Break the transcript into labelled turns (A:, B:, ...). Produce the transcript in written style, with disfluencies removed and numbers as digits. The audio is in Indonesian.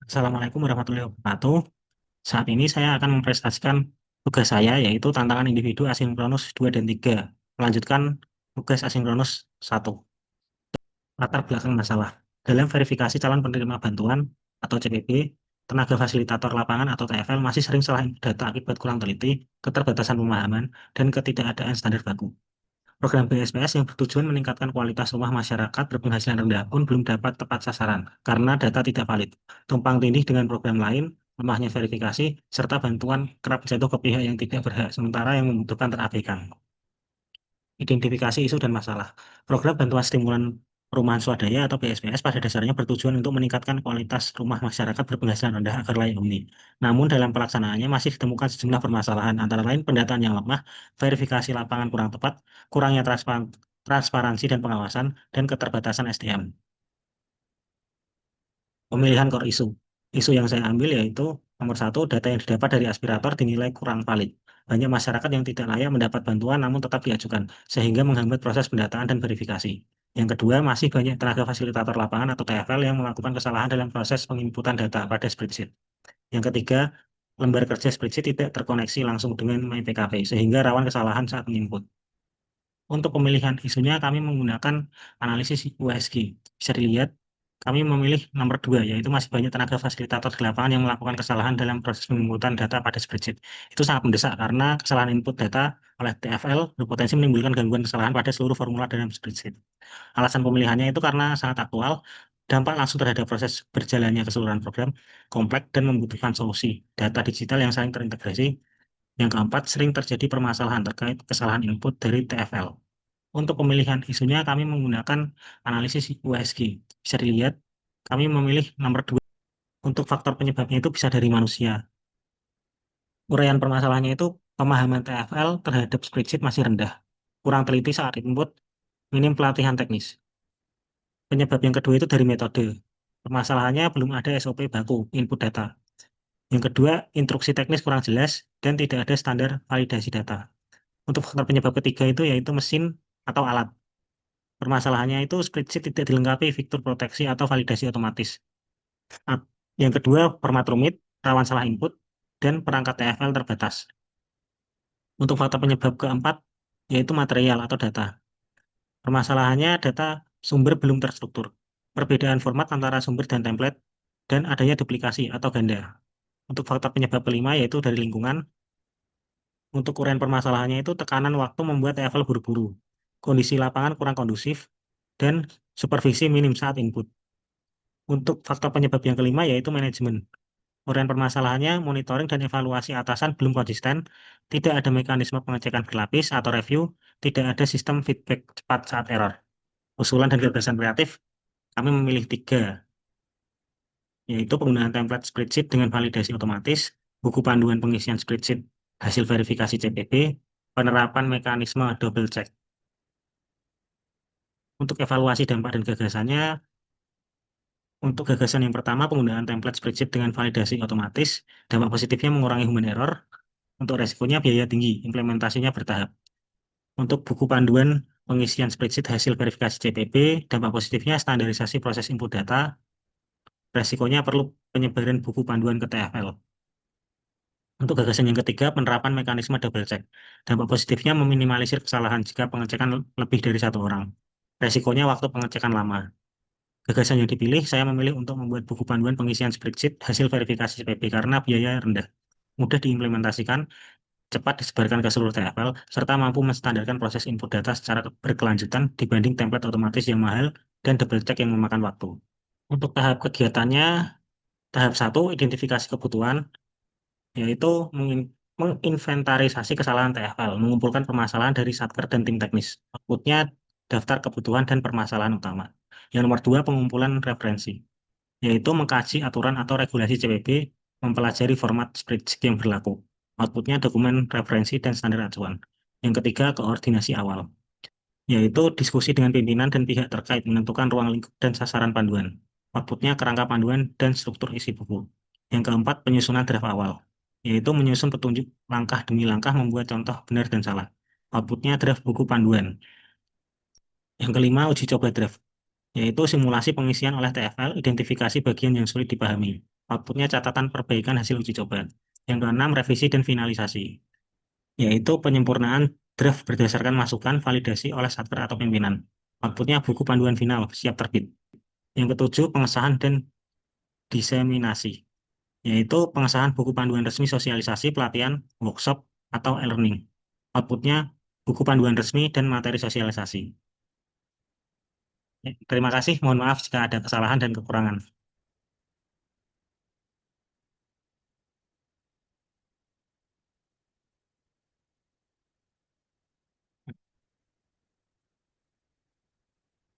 A: Assalamualaikum warahmatullahi wabarakatuh. Saat ini saya akan mempresentasikan tugas saya, yaitu tantangan individu asinkronus 2 dan 3. Melanjutkan tugas asinkronus 1. Latar belakang masalah. Dalam verifikasi calon penerima bantuan atau CPB, tenaga fasilitator lapangan atau TFL masih sering salah input data akibat kurang teliti, keterbatasan pemahaman, dan ketidakadaan standar baku. Program BSPS yang bertujuan meningkatkan kualitas rumah masyarakat berpenghasilan rendah pun belum dapat tepat sasaran karena data tidak valid. Tumpang tindih dengan program lain, lemahnya verifikasi, serta bantuan kerap jatuh ke pihak yang tidak berhak, sementara yang membutuhkan terabaikan. Identifikasi isu dan masalah. Program bantuan stimulan perumahan swadaya atau BSPS pada dasarnya bertujuan untuk meningkatkan kualitas rumah masyarakat berpenghasilan rendah agar layak huni. Namun dalam pelaksanaannya masih ditemukan sejumlah permasalahan, antara lain pendataan yang lemah, verifikasi lapangan kurang tepat, kurangnya transparansi dan pengawasan, dan keterbatasan SDM. Pemilihan core isu. Isu yang saya ambil yaitu nomor satu, data yang didapat dari aspirator dinilai kurang valid. Banyak masyarakat yang tidak layak mendapat bantuan namun tetap diajukan, sehingga menghambat proses pendataan dan verifikasi. Yang kedua, masih banyak tenaga fasilitator lapangan atau TFL yang melakukan kesalahan dalam proses penginputan data pada spreadsheet. Yang ketiga, lembar kerja spreadsheet tidak terkoneksi langsung dengan MyPKP, sehingga rawan kesalahan saat menginput. Untuk pemilihan isunya, kami menggunakan analisis USG. Bisa dilihat, kami memilih nomor 2, yaitu masih banyak tenaga fasilitator di lapangan yang melakukan kesalahan dalam proses penginputan data pada spreadsheet. Itu sangat mendesak karena kesalahan input data oleh TFL berpotensi menimbulkan gangguan kesalahan pada seluruh formula dalam spreadsheet. Alasan pemilihannya itu karena sangat aktual, dampak langsung terhadap proses berjalannya keseluruhan program, kompleks dan membutuhkan solusi. Data digital yang saling terintegrasi. Yang keempat, sering terjadi permasalahan terkait kesalahan input dari TFL. Untuk pemilihan isunya, kami menggunakan analisis USG. Bisa dilihat, kami memilih nomor 2. Untuk faktor penyebabnya itu bisa dari manusia. Uraian permasalahannya itu pemahaman TFL terhadap spreadsheet masih rendah, kurang teliti saat input, minim pelatihan teknis. Penyebab yang kedua itu dari metode. Permasalahannya belum ada SOP baku input data. Yang kedua, instruksi teknis kurang jelas dan tidak ada standar validasi data. Untuk faktor penyebab ketiga itu yaitu mesin atau alat. Permasalahannya itu spreadsheet tidak dilengkapi fitur proteksi atau validasi otomatis. Yang kedua, format rumit, rawan salah input, dan perangkat TFL terbatas. Untuk faktor penyebab keempat, yaitu material atau data. Permasalahannya data sumber belum terstruktur. Perbedaan format antara sumber dan template, dan adanya duplikasi atau ganda. Untuk faktor penyebab kelima, yaitu dari lingkungan. Untuk uraian permasalahannya itu tekanan waktu membuat TFL buru-buru. Kondisi lapangan kurang kondusif, dan supervisi minim saat input. Untuk faktor penyebab yang kelima yaitu manajemen. Uraian permasalahannya, monitoring dan evaluasi atasan belum konsisten, tidak ada mekanisme pengecekan berlapis atau review, tidak ada sistem feedback cepat saat error. Usulan dan gagasan kreatif, kami memilih 3, yaitu penggunaan template spreadsheet dengan validasi otomatis, buku panduan pengisian spreadsheet, hasil verifikasi CPB, penerapan mekanisme double check. Untuk evaluasi dampak dan gagasannya, untuk gagasan yang pertama, penggunaan template spreadsheet dengan validasi otomatis, dampak positifnya mengurangi human error, untuk resikonya biaya tinggi, implementasinya bertahap. Untuk buku panduan pengisian spreadsheet hasil verifikasi CPB, dampak positifnya standarisasi proses input data, resikonya perlu penyebaran buku panduan ke TFL. Untuk gagasan yang ketiga, penerapan mekanisme double check. Dampak positifnya meminimalisir kesalahan jika pengecekan lebih dari 1 orang. Resikonya waktu pengecekan lama. Gagasan yang dipilih, saya memilih untuk membuat buku panduan pengisian spreadsheet hasil verifikasi CPB karena biaya rendah, mudah diimplementasikan, cepat disebarkan ke seluruh TFL, serta mampu menstandarkan proses input data secara berkelanjutan dibanding template otomatis yang mahal dan double check yang memakan waktu. Untuk tahap kegiatannya, tahap 1, identifikasi kebutuhan, yaitu menginventarisasi kesalahan TFL, mengumpulkan permasalahan dari Satker dan tim teknis. Outputnya daftar kebutuhan dan permasalahan utama. Yang nomor 2, pengumpulan referensi, yaitu mengkaji aturan atau regulasi CPB, mempelajari format spreadsheet yang berlaku. Outputnya dokumen referensi dan standar acuan. Yang ketiga, koordinasi awal, yaitu diskusi dengan pimpinan dan pihak terkait menentukan ruang lingkup dan sasaran panduan. Outputnya kerangka panduan dan struktur isi buku. Yang keempat, penyusunan draft awal, yaitu menyusun petunjuk langkah demi langkah membuat contoh benar dan salah. Outputnya draft buku panduan. Yang kelima, uji coba draft, yaitu simulasi pengisian oleh TFL, identifikasi bagian yang sulit dipahami. Outputnya catatan perbaikan hasil uji coba. Yang keenam, revisi dan finalisasi, yaitu penyempurnaan draft berdasarkan masukan validasi oleh satker atau pimpinan. Outputnya buku panduan final, siap terbit. Yang ketujuh, pengesahan dan diseminasi, yaitu pengesahan buku panduan resmi sosialisasi, pelatihan, workshop, atau e-learning. Outputnya buku panduan resmi dan materi sosialisasi. Terima kasih, mohon maaf jika ada kesalahan dan kekurangan.